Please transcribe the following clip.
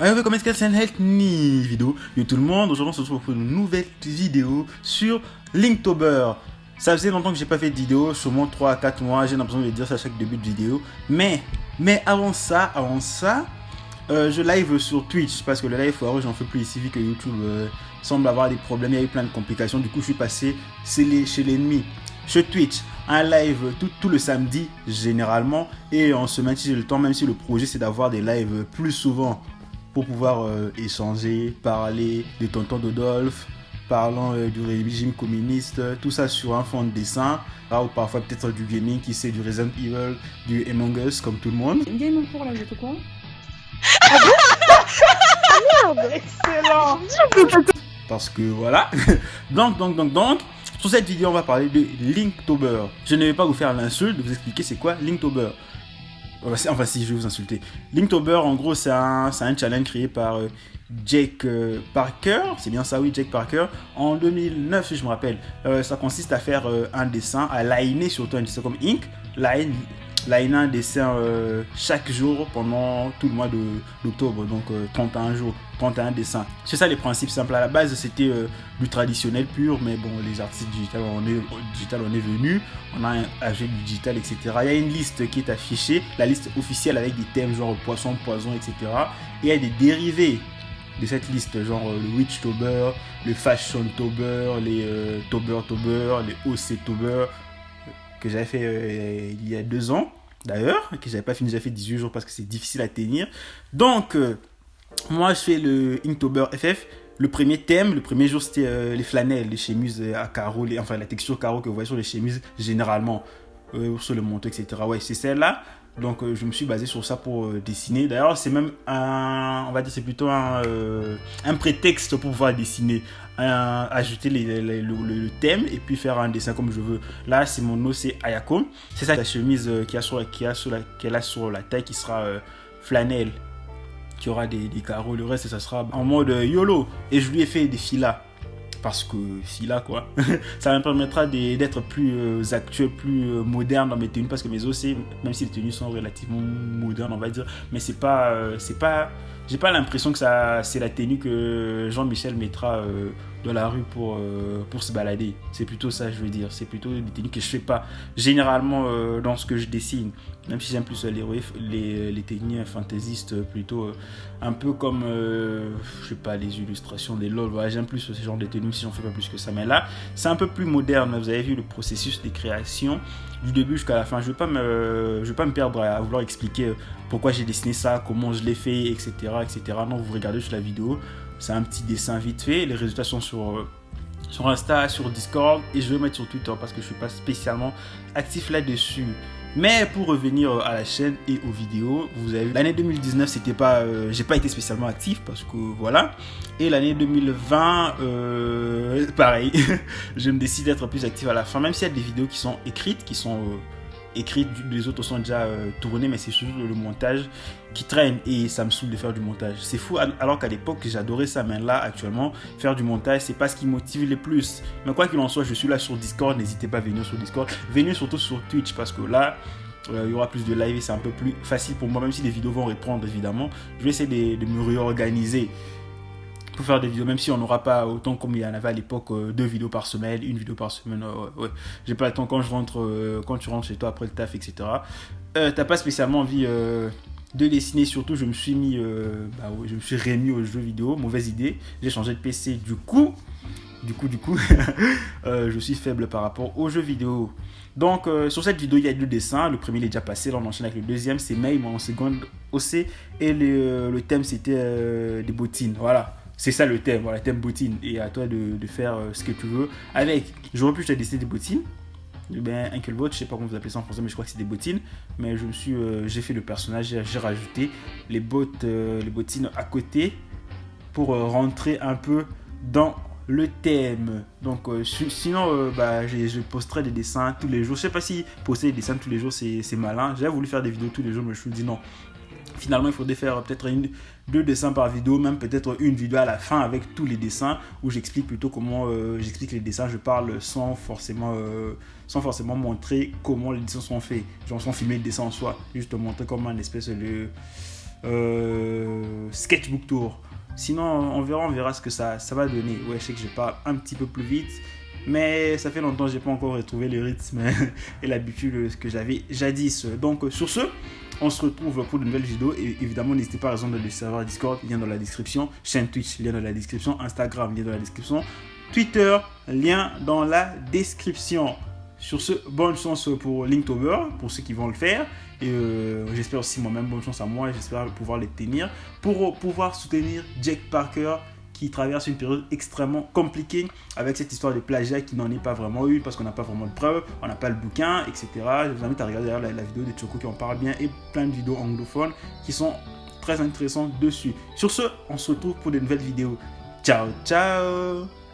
Ouais, comment est-ce que c'est une health ni vidéo de tout le monde. Aujourd'hui, on se retrouve pour une nouvelle vidéo sur Linktober. Ça faisait longtemps que j'ai pas fait de vidéo, sûrement 3 à 4 mois, j'ai l'impression de dire ça à chaque début de vidéo. Mais avant ça, je live sur Twitch parce que le live foireux, j'en fais plus ici vu que YouTube semble avoir des problèmes, il y a eu plein de complications. Du coup, je suis passé chez l'ennemi, chez Twitch. Un live tout le samedi généralement et en semaine si j'ai le temps, même si le projet c'est d'avoir des lives plus souvent pour pouvoir échanger, parler de Tonton Dodolphe, parlant du régime communiste, tout ça sur un fond de dessin, ou parfois peut-être du gaming, qui sait, du Resident Evil, du Among Us, comme tout le monde. Une game en cours là, vous êtes au courant? Merde, excellent. Parce que voilà. donc, sur cette vidéo, on va parler de Linktober. Je ne vais pas vous faire l'insulte de vous expliquer c'est quoi Linktober. Enfin, si, je vais vous insulter. Linktober, en gros, c'est un challenge créé par Jake Parker. C'est bien ça, oui, Jake Parker. En 2009, si je me rappelle. Ça consiste à faire un dessin, à liner surtout un dessin comme Ink. Liner un dessin chaque jour pendant tout le mois d'octobre. Donc, 31 jours, 31 dessins. C'est ça les principes simples. À la base, c'était du traditionnel pur. Mais bon, les artistes digitales, on est venu. On a ajouté du digital, etc. Il y a une liste qui est affichée. La liste officielle avec des thèmes genre poisson, poison, etc. Et il y a des dérivés de cette liste, genre le Witchtober, le Fashiontober, les Tober, les OC-Tober, que j'avais fait il y a 2 ans d'ailleurs, que j'avais pas fini, j'avais fait 18 jours parce que c'est difficile à tenir. Donc, moi je fais le Inktober FF. Le premier thème, le premier jour, c'était les flanelles, les chemises à carreaux, enfin la texture carreau que vous voyez sur les chemises généralement, sur le manteau, etc. Ouais, c'est celle-là. Donc je me suis basé sur ça pour dessiner. D'ailleurs, c'est même on va dire, c'est plutôt un prétexte pour pouvoir dessiner, ajouter le thème et puis faire un dessin comme je veux. Là, c'est mon nom, c'est Ayako. C'est ça la chemise qu'elle a sur la taille qui sera flanelle, qui aura des carreaux. Le reste, ça sera en mode YOLO. Et je lui ai fait des filas. Parce que fila quoi, ça me permettra d'être plus actuel, plus moderne dans mes tenues. Parce que mes OC, même si les tenues sont relativement modernes, on va dire, mais c'est pas, j'ai pas l'impression que c'est la tenue que Jean-Michel mettra dans la rue pour se balader. C'est plutôt ça, je veux dire. C'est plutôt des tenues que je fais pas généralement dans ce que je dessine. Même si j'aime plus les tenues fantaisistes, plutôt un peu comme, je sais pas, les illustrations des LOL. Voilà, j'aime plus ce genre de tenues si j'en fais pas plus que ça. Mais là, c'est un peu plus moderne. Vous avez vu le processus des créations du début jusqu'à la fin. Je vais pas me perdre à vouloir expliquer pourquoi j'ai dessiné ça, comment je l'ai fait, etc., etc. Non, vous regardez sur la vidéo. C'est un petit dessin vite fait. Les résultats sont sur Insta, sur Discord et je vais mettre sur Twitter parce que je suis pas spécialement actif là-dessus. Mais pour revenir à la chaîne et aux vidéos, vous avez vu, l'année 2019, c'était pas, j'ai pas été spécialement actif parce que voilà. Et l'année 2020, pareil, je me décide d'être plus actif à la fin, même s'il y a des vidéos qui sont écrites, les autres sont déjà tournées, mais c'est surtout le montage qui traîne et ça me saoule de faire du montage. C'est fou, alors qu'à l'époque j'adorais ça, mais là actuellement faire du montage c'est pas ce qui motive le plus. Mais quoi qu'il en soit, je suis là sur Discord, n'hésitez pas à venir sur Discord, venez surtout sur Twitch parce que là il y aura plus de live et c'est un peu plus facile pour moi, même si les vidéos vont reprendre évidemment. Je vais essayer de me réorganiser pour faire des vidéos, même si on n'aura pas autant comme il y en avait à l'époque, 2 vidéos par semaine, 1 vidéo par semaine, ouais. J'ai pas le temps quand tu rentres chez toi après le taf, etc. T'as pas spécialement envie de dessiner, surtout je me suis je me suis remis aux jeux vidéo, mauvaise idée, j'ai changé de PC, du coup, je suis faible par rapport aux jeux vidéo. Donc sur cette vidéo il y a 2 dessins, le premier il est déjà passé, là on enchaîne avec le deuxième, c'est May, en seconde OC, et le thème c'était des bottines, voilà. C'est ça le thème, voilà, thème bottine. Et à toi de faire ce que tu veux avec. J'aurais pu te dessiner des bottines. Ben, un bot, je sais pas comment vous appelez ça en français, mais je crois que c'est des bottines. Mais j'ai fait le personnage, j'ai rajouté les bottines à côté pour rentrer un peu dans le thème. Donc sinon, je posterai des dessins tous les jours. Je sais pas si poster des dessins tous les jours c'est malin. J'ai voulu faire des vidéos tous les jours, mais je me suis dit non. Finalement, il faudrait faire peut-être 2 dessins par vidéo, même peut-être une vidéo à la fin avec tous les dessins où j'explique plutôt comment j'explique les dessins. Je parle sans forcément montrer comment les dessins sont faits. Genre sans filmer le dessin en soi, juste montrer comme un espèce Sketchbook Tour. Sinon, on verra ce que ça va donner. Ouais, je sais que je parle un petit peu plus vite, mais ça fait longtemps que j'ai pas encore retrouvé le rythme et l'habitude que j'avais jadis. Donc, sur ce, on se retrouve pour de nouvelles vidéos. Et évidemment, n'hésitez pas à rejoindre le serveur Discord, lien dans la description. Chaîne Twitch, lien dans la description. Instagram, lien dans la description. Twitter, lien dans la description. Sur ce, bonne chance pour Linktober, pour ceux qui vont le faire. Et j'espère aussi moi-même, bonne chance à moi. Et j'espère pouvoir les tenir pour pouvoir soutenir Jake Parker, qui traverse une période extrêmement compliquée avec cette histoire de plagiat qui n'en est pas vraiment une parce qu'on n'a pas vraiment de preuves, on n'a pas le bouquin, etc. Je vous invite à regarder la vidéo de Choco qui en parle bien et plein de vidéos anglophones qui sont très intéressantes dessus. Sur ce, on se retrouve pour de nouvelles vidéos. Ciao, ciao!